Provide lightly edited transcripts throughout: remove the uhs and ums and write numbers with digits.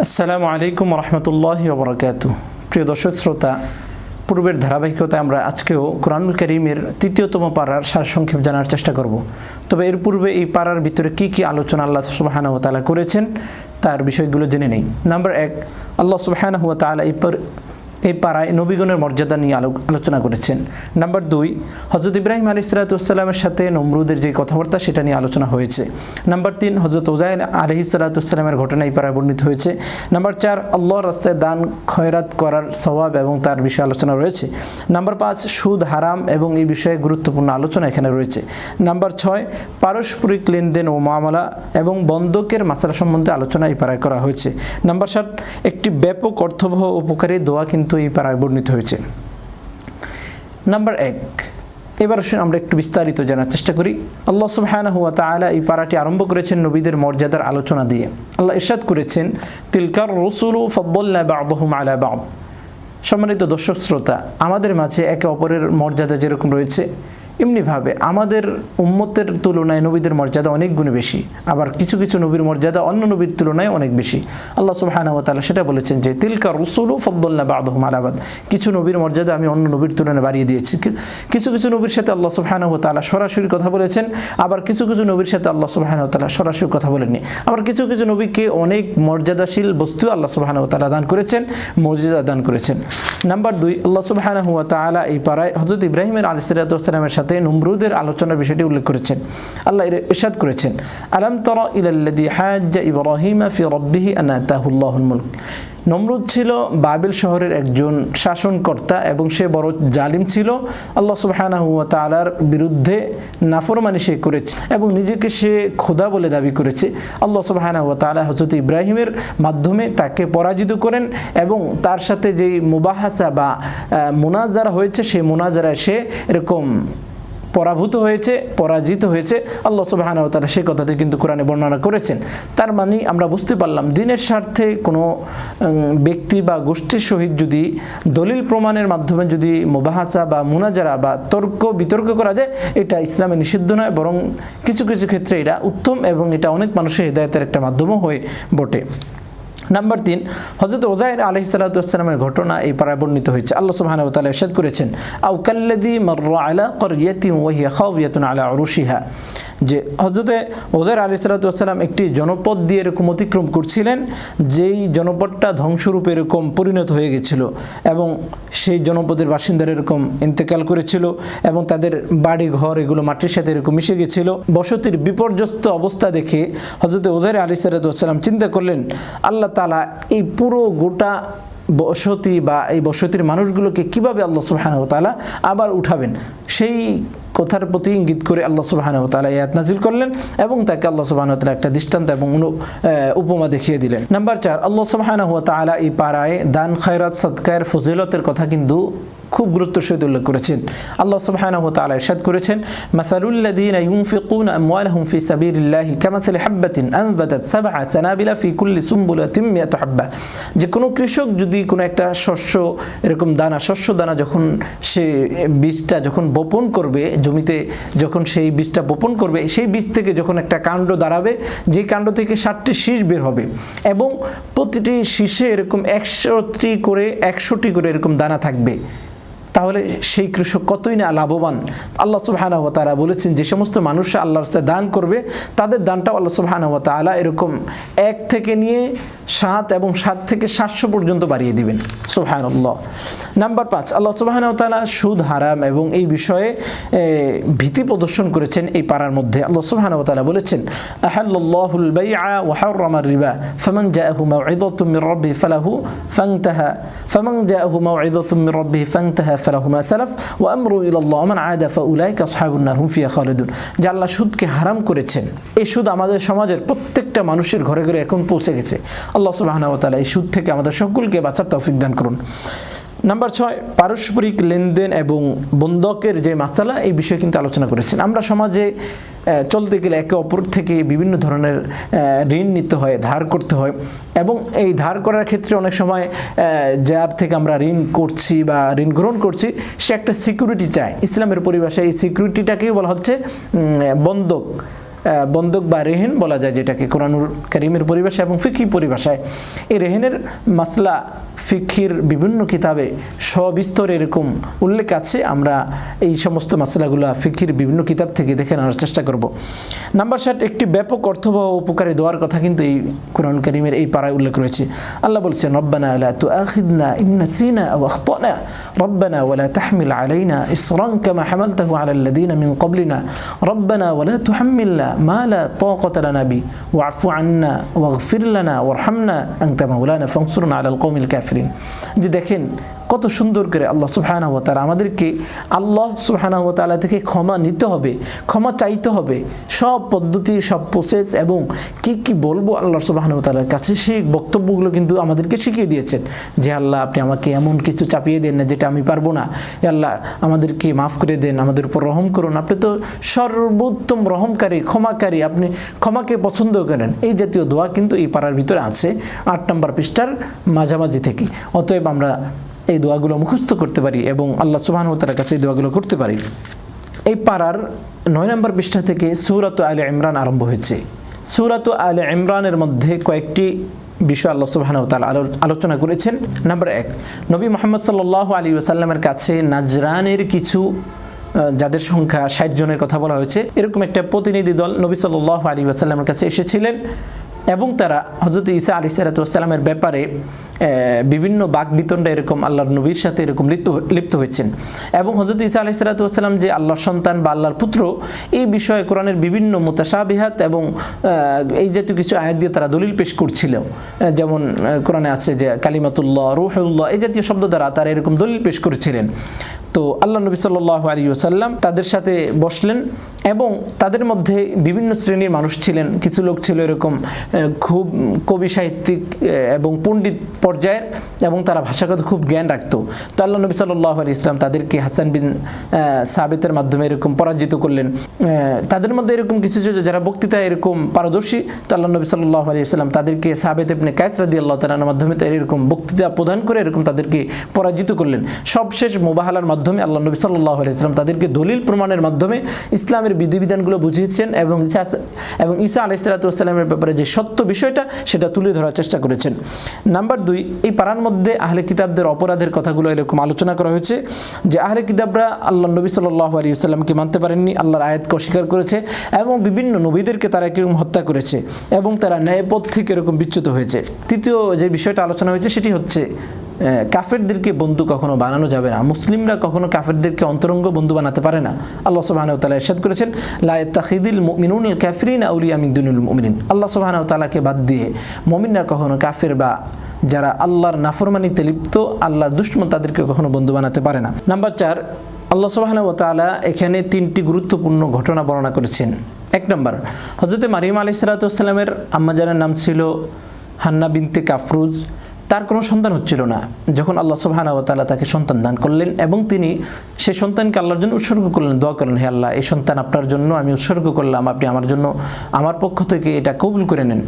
আসসালামু আলাইকুম রহমতুল্লাহি ওয়া বারাকাতুহু। প্রিয় দর্শক শ্রোতা, পূর্বের ধারাবাহিকতায় আমরা আজকেও কোরআনুল কারীমের ৩য়তম পারার সারসংক্ষেপ জানার চেষ্টা করব। তবে এর পূর্বে এই পারার ভিতরে কি কি আলোচনা আল্লাহ সুবহানাহু ওয়া তাআলা করেছেন তার বিষয়গুলো জেনে নেই। নাম্বার 1, আল্লাহ সুবহানাহু ওয়া তাআলা এই পাড়ায় নবীগণের মর্যাদা নিয়ে আলোচনা করেছেন। নাম্বার 2, হযরত ইব্রাহিম আলাইহিসসালামের সাথে নমরুদের যে কথাবার্তা সেটা নিয়ে আলোচনা হয়েছে। নাম্বার 3, হযরত উযাইর আলাইহিসসালামের ঘটনা এই পাড়ায় বর্ণিত হয়েছে। নাম্বার 4, আল্লাহর রাস্তায় দান খয়রাত করার সওয়াব এবং তার বিষয়ে আলোচনা রয়েছে। নাম্বার 5, সুদ হারাম এবং এই বিষয়ে গুরুত্বপূর্ণ আলোচনা এখানে রয়েছে। নাম্বার 6, পারস্পরিক লেনদেন ও মামলা এবং বন্ধকের মাসআলা সম্বন্ধে আলোচনা এই পাড়ায় করা হয়েছে। নাম্বার 7, একটি ব্যাপক অর্থবহ উপকারী দোয়া কিন্তু এই পাড়ায় বর্ণিত হয়েছে। নাম্বার 1, এবার আমরা একটু বিস্তারিত জানার চেষ্টা করি। আল্লাহ সুবহানাহু ওয়া তাআলা এই পারাটি আরম্ভ করেছেন নবীদের মর্যাদার আলোচনা দিয়ে। আল্লাহ ইরশাদ করেছেন, তিলকার রসুলু ফাদ্দালনা বা'দুহুম আলা বা'দ। সম্মানিত দর্শক শ্রোতা, আমাদের মাঝে একে অপরের মর্যাদা যেরকম রয়েছে এমনিভাবে আমাদের উম্মতের তুলনায় নবীদের মর্যাদা অনেক গুণে বেশি। আবার কিছু কিছু নবীর মর্যাদা অন্য নবীর তুলনায় অনেক বেশি। আল্লাহ সুবহানাহু ওয়া তাআলা সেটা বলেছেন যে তিলকা রসুলু ফাদ্দালনা বা'দুহুম আলা বা'দ। কিছু নবীর মর্যাদা আমি অন্য নবীর তুলনায় বাড়িয়ে দিয়েছি। কিছু কিছু নবীর সাথে আল্লাহ সুবহানাহু ওয়া তাআলা সরাসরি কথা বলেছেন, আবার কিছু কিছু নবীর সাথে আল্লাহ সুবহানাহু ওয়া তাআলা সরাসরি কথা বলেননি। আবার কিছু কিছু নবীকে অনেক মর্যাদাশীল বস্তু আল্লাহ সুবহানাহু ওয়া তাআলা দান করেছেন, মর্যাদা দান করেছেন। নাম্বার 2, আল্লাহ সুবহানাহু ওয়া তাআলা এই পারায় হযরত ইব্রাহিম আলাইহিসসালামের সাথে নমরুদের আলোচনার বিষয়টি উল্লেখ করেছেন। আল্লাহ ইরশাদ করেছেন, আলাম তারা ইলাল্লাযী হাজ্জা ইব্রাহিমা ফি রাব্বিহি আন আতাহুল্লাহুল মুলক। নমরুদ ছিল বাবিল শহরের একজন শাসনকর্তা এবং সে বড় জালিম ছিল। আল্লাহ সুবহানাহু ওয়া তাআলার বিরুদ্ধে নাফরমানি সে করেছে এবং নিজেকে সে খোদা বলে দাবি করেছে। আল্লাহ সুবহানাহু ওয়া তাআলা হযরত ইব্রাহিমের মাধ্যমে তাকে পরাজিত করেন এবং তার সাথে যেই মুবাহাসা বা মুনাজারা হয়েছে সেই মুনাজারায় সে এরকম পরাজিত হয়েছে। আল্লাহ সুবহানাহু ওয়া তাআলা সেই কথাটি কিন্তু কোরআনে বর্ণনা করেছেন। তার মানে আমরা বুঝতে পারলাম দিনের স্বার্থে কোনো ব্যক্তি বা গোষ্ঠীর সহিত যদি দলিল প্রমাণের মাধ্যমে যদি মুবাহাসা বা মুনাজারা বা বিতর্ক করা যায়, এটা ইসলামে নিষিদ্ধ নয়, বরং কিছু কিছু ক্ষেত্রে এটা উত্তম এবং এটা অনেক মানুষের হিদায়াতের একটা মাধ্যমও হয়ে বটে। নাম্বার 3, হযরত উযাইর আলাইহিসসালামের ঘটনা এই পারায় বর্ণিত হয়েছে। আল্লাহ সুবহানাহু ওয়া তাআলা ইরশাদ করেছেন, আও কাল্লাযী মাররা আলা ক্বরিয়াতিন ওয়া হিয়া খাওয়িয়াতুন আলা উরুশিহা। যে হযরত উযাইর আলাইহিসসালাম একটি জনপদ দিয়ে এরকম অতিক্রম করছিলেন, যেই জনপদটা ধ্বংসরূপে এরকম পরিণত হয়ে গেছিল এবং সেই জনপদের বাসিন্দারা এরকম ইন্তেকাল করেছিল এবং তাদের বাড়ি ঘর এগুলো মাটির সাথে এরকম মিশে গেছিল। বসতির বিপর্যস্ত অবস্থা দেখে হযরত উযাইর আলাইহিসসালাম চিন্তা করলেন, আল্লাহ তাআলা এই পুরো গোটা বসতি বা এই বসতির মানুষগুলোকে কিভাবে আল্লাহ সুবহানাহু ওয়া তাআলা আবার উঠাবেন, সেই কথার প্রতি ইঙ্গিত করে আল্লাহ সুবহানাহু ওয়া তাআলা আয়াত নাযিল করলেন এবং তাকে আল্লাহ সুবহানাহু ওয়া তাআলা একটা দৃষ্টান্ত এবং উপমা দেখিয়ে দিলেন। নাম্বার 4, আল্লাহ সুবহানাহু ওয়া তাআলা এই পারায় দান খয়রাত সদকার ফজিলতের কথা কিন্তু খুব গুরুত্বের সহিত উল্লেখ করেছেন। আল্লাহ সুবহানাহু ওয়া তাআলা ইরশাদ করেছেন, মাসালুল্লাযীনা ইউনফিকুনা আমওয়ালাহুম ফি সাবিলিল্লাহি কামাসালি হাববাতিন আনবাতাত সাবআ সানাবিলা ফি কুল্লি সুমবুলাতিন মিয়াতু হাব্বা। যে কোনো কৃষক যদি কোনো একটা শস্য এরকম শস্য দানা যখন সে বীজটা যখন বপন করবে জমিতে, যখন সেই বীজটা বপন করবে, সেই বীজ থেকে যখন একটা কাণ্ড দাঁড়াবে, যে কাণ্ড থেকে 7টি শীষ বের হবে এবং প্রতিটি শীষে এরকম 100টি করে এরকম দানা থাকবে, তাহলে সেই কৃষক কতই না লাভবান। আল্লাহ সুবহানাহু ওয়া তাআলা বলেছেন, যে সমস্ত মানুষরা আল্লাহর রাস্তায় দান করবে তাদের দানটাও আল্লাহ সুবহানাহু ওয়া তাআলা এরকম 1 থেকে নিয়ে 7 এবং 7 থেকে 700 পর্যন্ত বাড়িয়ে দিবেন। সুবহানাল্লাহ। নাম্বার 5, আল্লাহ সুবহানাহু ওয়া তাআলা সুদ হারাম এবং এই বিষয়ে ভীতি প্রদর্শন করেছেন এই পারার মধ্যে। আল্লাহ সুবহানাহু ওয়া তাআলা বলেছেন, আহাল্লাল্লাহুল বাইআ ওয়া হাররামার রিবা ফামান জাআহু মাউইযাতুম মির রাব্বিহি ফালাহু ফান্তাহা ফামান জাআহু মাউইযাতুম মির রাব্বিহি ফান্তাহা ফালাহু মা সালাফ ওয়া আমরু ইলাল্লাহ ওয়া মান আদা ফাউলাইকা আসহাবুন নার হুম ফিহা খালিদুন। যে আল্লাহ সুদকে হারাম করেছেন, এই সুদ আমাদের সমাজের প্রত্যেকটা মানুষের ঘরে ঘরে এখন পৌঁছে গেছে। আল্লাহ সুবহানাহু ওয়া তাআলা এই সুদ থেকে আমাদের সকলকে বাঁচার তৌফিক দান করুন। নাম্বার 6, পারস্পরিক লেনদেন এবং বন্ধকের যে মাসালা, এই বিষয়ে কিন্তু আলোচনা করেছেন। আমরা সমাজে চলতে গেলে একে অপর থেকে বিভিন্ন ধরনের ঋণ নিতে হয়, ধার করতে হয় এবং এই ধার করার ক্ষেত্রে অনেক সময় যার থেকে আমরা ঋণ করছি বা ঋণ গ্রহণ করছি সে একটা সিকিউরিটি চায়। ইসলামের পরিভাষায় এই সিকিউরিটিটাকেই বলা হচ্ছে বন্ধক। বন্ধক বা রেহেন বলা যায়, যেটাকে কোরআনুল কারীমের পরিভাষা এবং ফিকহি পরিভাষায়। এই রেহেনের মাসলা ফিকহির বিভিন্ন কিতাবে সবিস্তর এরকম উল্লেখ আছে। আমরা এই সমস্ত মাসলাগুলো ফিকহির বিভিন্ন কিতাব থেকে দেখে নেওয়ার চেষ্টা করব। নাম্বার 7, একটি ব্যাপক অর্থবহ উপকারী দোয়ার কথা কিন্তু এই কোরআনুল কারীমের এই পারায় উল্লেখ রয়েছে। আল্লাহ বলছেন, রব্বানা লা তুআখিযনা ইন নাসিনা আও আখতানা রব্বানা ওয়া লা তাহমিল আলাইনা ইসরান কামা হামালতাহু আলাল্লাযিনা মিন ক্বাবলিনা রব্বানা ওয়া লা তুহাম্মিলনা মা লা তাকাতা লানা বি ওয়া'ফু আন্না ওয়াগফির লানা ওয়ারহামনা আনতা মাওলানা ফানসুরনা আলাল কওমিল কাফিরিন। যে দেখেন কত সুন্দর করে আল্লাহ সুবহানাহু ওয়া তাআলা আমাদেরকে আল্লাহ সুবহানাহু ওয়া তাআলা থেকে ক্ষমা নিতে হবে, ক্ষমা চাইতে হবে, সব পদ্ধতি, সব প্রসেস এবং কি বলবো আল্লাহ সুবহানাহু ওয়া তাআলার কাছে, সেই বক্তব্যগুলো কিন্তু আমাদেরকে শিখিয়ে দিয়েছেন। যে আল্লাহ, আপনি আমাকে এমন কিছু চাপিয়ে দেন না যেটা আমি পারবো না। আল্লাহ, আমাদেরকে মাফ করে দেন, আমাদের উপর রহম করুন, আপনি তো সর্বোত্তম রহমকারী, ক্ষমাকারী, আপনি ক্ষমাকে পছন্দ করেন। এই জাতীয় দোয়া কিন্তু এই পারার ভিতরে আছে 8 নম্বর পৃষ্ঠার মাঝামাঝি থেকে। অতএব আমরা এই দোয়াগুলো মুখস্থ করতে পারি এবং আল্লাহ সুবহানাহু ওয়া তাআলার কাছে এই দোয়াগুলো করতে পারি। এই পারার 9 নম্বর পৃষ্ঠা থেকে সূরাত আলে ইমরান আরম্ভ হয়েছে। সূরাত আলে ইমরানের মধ্যে কয়েকটি বিষয় আল্লাহ সুবহানাহু ওয়া তাআলা আলোচনা করেছেন। নাম্বার 1, নবী মুহাম্মদ সাল্লাল্লাহু আলাইহি ওয়াসাল্লামের কাছে নাজরানের কিছু, যাদের সংখ্যা 60 জনের কথা বলা হয়েছে, এরকম একটা প্রতিনিধি দল নবী সাল্লাল্লাহু আলাইহি ওয়াসাল্লামের কাছে এসেছিলেন এবং তারা হযরত ঈসা আলাইহিস সালামের ব্যাপারে বিভিন্ন বাকবিতণ্ডা এরকম আল্লাহর নবীর সাথে এরকম লিপ্ত হয়েছেন। এবং হযরত ঈসা আলাইহিস সালাম যে আল্লাহর সন্তান বা আল্লাহর পুত্র, এই বিষয়ে কোরআনের বিভিন্ন মুতাশাবিহাত এবং এই জাতীয় কিছু আয়াত দিয়ে তারা দলিল পেশ করছিল। যেমন কোরআনে আছে যে কালিমাতুল্লাহ, রূহুল্লাহ, এই জাতীয় শব্দ দ্বারা তারা এরকম দলিল পেশ করেছিলেন। তো আল্লাহ নবী সাল্লাল্লাহু আলাইহি ওয়াসাল্লাম তাদের সাথে বসলেন এবং তাদের মধ্যে বিভিন্ন শ্রেণীর মানুষ ছিলেন। কিছু লোক ছিল এরকম খুব কবি সাহিত্যিক এবং পণ্ডিত পর্যায়ের এবং তারা ভাষাগত খুব জ্ঞান রাখতো। তো আল্লাহ নবী সাল্লাল্লাহু আলাইহি ওয়াসাল্লাম তাদেরকে হাসান বিন সাবিতের মাধ্যমে এরকম পরাজিত করলেন। তাদের মধ্যে এরকম কিছু যারা বক্তৃতা এরকম পারদর্শী, তো আল্লাহ নবী সাল্লাল্লাহু আলাইহি ওয়াসাল্লাম তাদেরকে সাবিত ইবনে কায়েস রাদিয়াল্লাহু তাআলার মাধ্যমে এরকম বক্তৃতা প্রদান করে এরকম তাদেরকে পরাজিত করলেন। সবশেষ মুবাহালার মাধ্যমে আল্লাহ নবী সাল্লাল্লাহু আলাইহি ওয়াসাল্লাম তাদেরকে দলিল প্রমাণের মাধ্যমে ইসলামের বিধিবিধানগুলো বুঝিয়েছেন এবং ঈসা আলাইহিস সালামের ব্যাপারে যে সত্য বিষয়টা সেটা তুলে ধরার চেষ্টা করেছেন। নাম্বার 2, এই পারার মধ্যে আহলে কিতাবদের অপরাধের কথাগুলো এরকম আলোচনা করা হয়েছে যে আহলে কিতাবরা আল্লাহ নবী সাল্লাল্লাহু আলাইহি ওয়াসাল্লামকে মানতে পারেননি, আল্লাহর আয়াতকে অস্বীকার করেছে এবং বিভিন্ন নবীদেরকে তারা এরকম হত্যা করেছে এবং তারা ন্যায়পথ থেকে এরকম বিচ্যুত হয়েছে। তৃতীয় যে বিষয়টা আলোচনা হয়েছে সেটি হচ্ছে কাফেরদেরকে বন্ধু কখনো বানানো যাবে না। মুসলিমরা কখনো কাফেরদেরকে অন্তরঙ্গ বন্ধু বানাতে পারে না। আল্লাহ সুবহানাহু ওয়া তাআলা ইরশাদ করেছেন, লা ইয়াত্তাখিযুল মুমিনুনাল কাফিরিনা আউলিয়া মিন দুনিল মুমিনিন। আল্লাহ সুবহানাহু ওয়া তাআলাকে বাদ দিয়ে মুমিনরা কখনো কাফের বা যারা আল্লাহর নাফরমানিতে লিপ্ত, আল্লাহর দুশমন, তাদেরকে কখনো বন্ধু বানাতে পারে না। নাম্বার 4, আল্লাহ সুবহানাহু ওয়া তাআলা এখানে 3টি গুরুত্বপূর্ণ ঘটনা বর্ণনা করেছেন। 1 নম্বর, হযরত মারিয়াম আলাইহিস সালামের আম্মাজানের নাম ছিল হান্না বিনতে কাফরুজ। তার কোনো সন্তান হচ্ছিল না। যখন আল্লাহ সুবহানাহু ওয়া তাআলা তাকে সন্তান দান করলেন এবং তিনি সেই সন্তানকে আল্লাহর জন্য উৎসর্গ করলেন, দোয়া করলেন, হে আল্লাহ, এই সন্তান আপনার জন্য আমি উৎসর্গ করলাম, আপনি আমার জন্য আমার পক্ষ থেকে এটা কবুল করে নেন।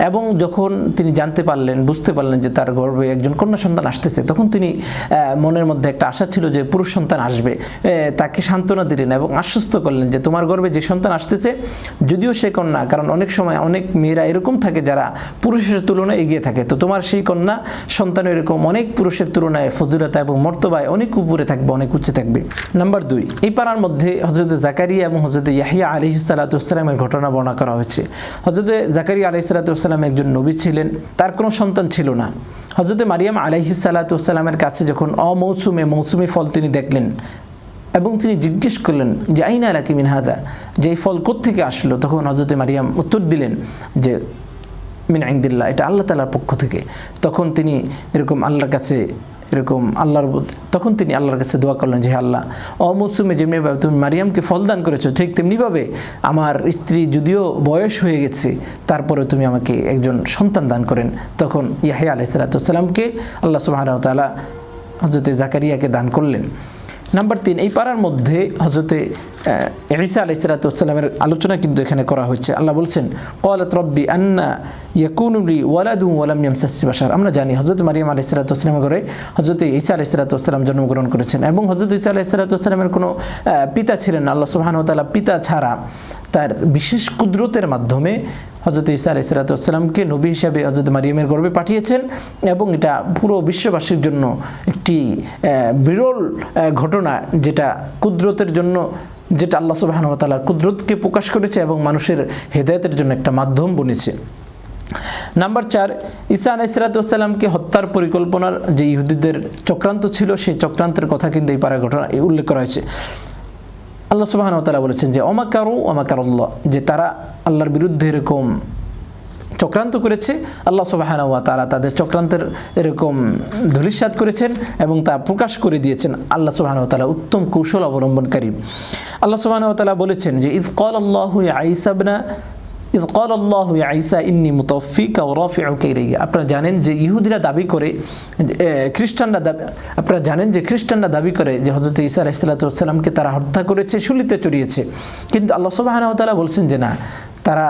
এবং যখন তিনি জানতে পারলেন, বুঝতে পারলেন যে তার গর্ভে একজন কন্যা সন্তান আসতেছে, তখন তিনি মনের মধ্যে একটা আশা ছিল যে পুরুষ সন্তান আসবে। তাকে সান্ত্বনা দিলেন এবং আশ্বস্ত করলেন যে তোমার গর্ভে যে সন্তান আসতেছে, যদিও সে কন্যা, কারণ অনেক সময় অনেক মেয়েরা এরকম থাকে যারা পুরুষের তুলনায় এগিয়ে থাকে, তো তোমার সেই কন্যা সন্তান এরকম অনেক পুরুষের তুলনায় ফজিলত এবং মর্তবায় অনেক উপরে থাকবে, অনেক উচ্চে থাকবে। নাম্বার 2, এই পারার মধ্যে হযরত জাকারিয়া এবং হযরত ইয়াহইয়া আলাইহিস সালামের ঘটনা বর্ণনা করা হয়েছে। হযরত জাকারিয়া আলাইহিস সালাম একজন নবী ছিলেন, তার কোনো সন্তান ছিল না। হযরত মারিয়াম আলাইহিস সালামের কাছে যখন মৌসুমি ফল তিনি দেখলেন এবং তিনি জিজ্ঞেস করলেন যে আইনা লাকি মিন হাদা, যে এই ফল কোত্থেকে আসলো, তখন হযরত মারিয়াম উত্তর দিলেন যে মিন ইনদিল্লাহ, এটা আল্লাহ তাআলার পক্ষ থেকে। তখন তিনি এরকম আল্লাহর কাছে তখন তিনি আল্লাহর কাছে দোয়া করলেন যে হে আল্লাহ, অমৌসুমে যেমনিভাবে তুমি মারিয়ামকে ফল দান করেছো, ঠিক তেমনিভাবে আমার স্ত্রী যদিও বয়স হয়ে গেছে, তারপরে তুমি আমাকে একজন সন্তান দান করেন। তখন ইয়াহইয়া আলাইহিস সালামকে আল্লাহ সুবহানাহু ওয়া তাআলা হযরত জাকারিয়াকে দান করলেন। নাম্বার 3, এই পারার মধ্যে হযরতে ঈসা আলাইহিস সালাতু ওয়াস সালামের আলোচনা কিন্তু এখানে করা হয়েছে। আল্লাহ বলছেন ক্বালাত রাব্বি আন্না ইয়াকুনু লি ওয়ালাদুন ওয়া লাম ইয়ামসাসনি বাশার। আমরা জানি হযরত মারিয়াম আলাইহিস সালাতু ওয়াস সালামের ঘরে হযরতে ঈসা আলাইহিস সালাতু ওয়াস সালাম জন্মগ্রহণ করেছেন এবং হযরত ঈসা আলাইহিস সালাতু ওয়াস সালামের কোনো পিতা ছিলেন না। আল্লাহ সুবহানাহু ওয়া তাআলা পিতা ছাড়া তার বিশেষ কুদরতের মাধ্যমে হযরত ঈসা আলাইহিস সালাতু ওয়াস সালামকে নবী হিসেবে হযরত মারিয়ামের গর্ভে পাঠিয়েছেন এবং এটা পুরো বিশ্ববাসীর জন্য একটি বিরল ঘটনা, যেটা কুদরতের জন্য, যেটা আল্লাহ সুবহানাহু ওয়া তাআলার কুদরতকে প্রকাশ করেছে এবং মানুষের হেদায়েতের জন্য একটা মাধ্যম বনেছে। নাম্বার 4, ঈসা আলাইহিস সালাতু ওয়াস সালামকে হত্যার পরিকল্পনার যে ইহুদিদের চক্রান্ত ছিল, সেই চক্রান্তের কথা কিন্তু এই পারা ঘটনা উল্লেখ করা হয়েছে। আল্লাহ সুবহানাহু ওয়া তাআলা বলেছেন যে ওমাকারু ওমাকারুল্লাহ, যে তারা আল্লাহর বিরুদ্ধে এরকম চক্রান্ত করেছে, আল্লাহ সুবহানাহু ওয়া তাআলা তাদের চক্রান্তের এরকম ধূলিসাৎ করেছেন এবং তা প্রকাশ করে দিয়েছেন। আল্লাহ সুবহানাহু ওয়া তাআলা উত্তম কৌশল অবলম্বনকারী। আল্লাহ সুবহানাহু ওয়া তাআলা বলেছেন যে ইয ক্বালাল্লাহু ইয়া ঈসা ইন্নী মুতাওফিকা ওয়া রাফিউকা ইলাইয়া। আপনারা জানেন যে ইহুদিরা দাবি করে, খ্রিস্টানরা দাবি করে যে হযরত ঈসা আলাইহিস সালাতু ওয়াস সালামকে তারা হত্যা করেছে, শুলিতে চড়িয়েছে। কিন্তু আল্লাহ সুবহানাহু ওয়া তাআলা বলছেন যে না, তারা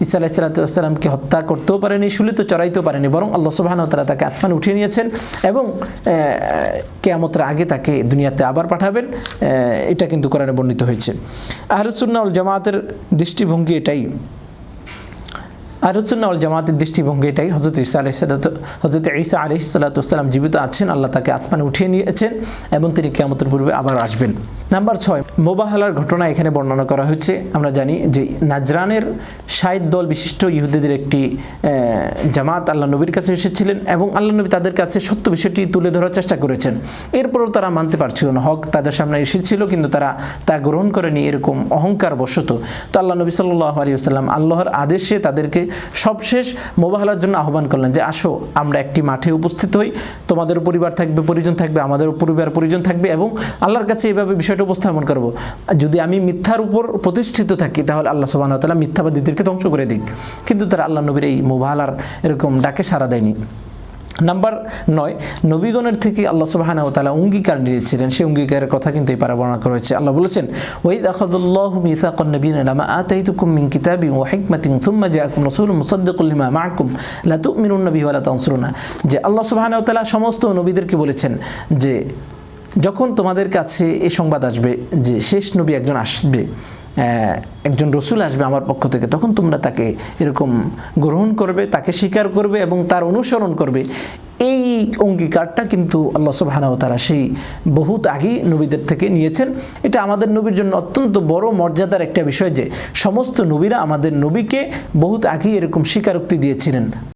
ঈসা আলাইহিস সালাতু ওয়াস সালামকে হত্যা করতেও পারেনি, শুলিতে চড়াইতেও পারেনি, বরং আল্লাহ সুবহানাহু ওয়া তাআলা তাকে আসমানে উঠিয়ে নিয়েছেন এবং কিয়ামতের আগে তাকে দুনিয়াতে আবার পাঠাবেন। এটা কিন্তু কোরআনে বর্ণিত হয়েছে। আহলুস সুন্নাহ ওয়াল জামাতের দৃষ্টিভঙ্গি এটাই, হযরত ঈসা আলাইহিস সালাতু ওয়াস সালাম জীবিত আছেন, আল্লাহ তাকে আসমানে উঠিয়ে নিয়েছেন এবং তিনি কিয়ামতের পূর্বে আবার আসবেন। নাম্বার 6, মুবাহালার ঘটনা এখানে বর্ণনা করা হয়েছে। আমরা জানি যে নাজরানের 60 দল বিশিষ্ট ইহুদিদের একটি জামাত আল্লাহ নবীর কাছে এসেছিলেন এবং আল্লাহ নবী তাদের কাছে সত্য বিষয়টি তুলে ধরার চেষ্টা করেছেন। এরপরও তারা মানতে পারছিল না, হক তাদের সামনে এসেছিল কিন্তু তারা তা গ্রহণ করেনি, এরকম অহংকার বশত। তো আল্লাহ নবী সাল্লাল্লাহু আলাইহি ওয়াসাল্লাম আল্লাহর আদেশে তাদেরকে সবশেষ মুবাহালার জন্য আহ্বান করলেন যে আসো আমরা একটি মাঠে উপস্থিত হই, তোমাদের পরিবার থাকবে, পরিজন থাকবে, আমাদের পরিবার পরিজন থাকবে এবং আল্লাহর কাছে এইভাবে বিষয়টা উপস্থাপন করব। যদি আমি মিথ্যার উপর প্রতিষ্ঠিত থাকি তাহলে আল্লাহ সুবহানাহু ওয়া তাআলা মিথ্যাবাদীদেরকে ধ্বংস করে দিক। কিন্তু তারা আল্লাহ নবীর এই মুবাহালার এরকম ডাকে সাড়া দেয়নি। নাম্বার 9, নবীগণের থেকে আল্লাহ সুবহানাহু ওয়া তাআলা অঙ্গীকার নিয়েছিলেন, সেই অঙ্গীকারের কথা কিন্তু এই পারা বর্ণনা করা হয়েছে। আল্লাহ বলেছেন ওয়াইদ আখাযাল্লাহু মিসাকান নাবিয়্যিনা লামা আতাইতুকুম মিন কিতাবিন ওয়া হিকমাতিন সুম্মা জাআকুম রাসূলুম মুসাদ্দিকুল লিমা মাআকুম লা তু'মিনুন্না বিহি ওয়া লা তানসুরুনা। যে আল্লাহ সুবহানাহু ওয়া তাআলা সমস্ত নবীদেরকে বলেছেন যে যখন তোমাদের কাছে এই সংবাদ আসবে যে শেষ নবী একজন আসবে, একজন রসুল আসবে আমার পক্ষ থেকে, তখন তোমরা তাকে এরকম গ্রহণ করবে, তাকে স্বীকার করবে এবং তার অনুসরণ করবে। এই অঙ্গীকারটা কিন্তু আল্লাহ সুবহানাহু ওয়া তাআলা সেই বহুত আগেই নবীদের থেকে নিয়েছেন। এটা আমাদের নবীর জন্য অত্যন্ত বড় মর্যাদার একটা বিষয় যে সমস্ত নবীরা আমাদের নবীকে বহুত আগেই এরকম স্বীকারোক্তি দিয়েছিলেন।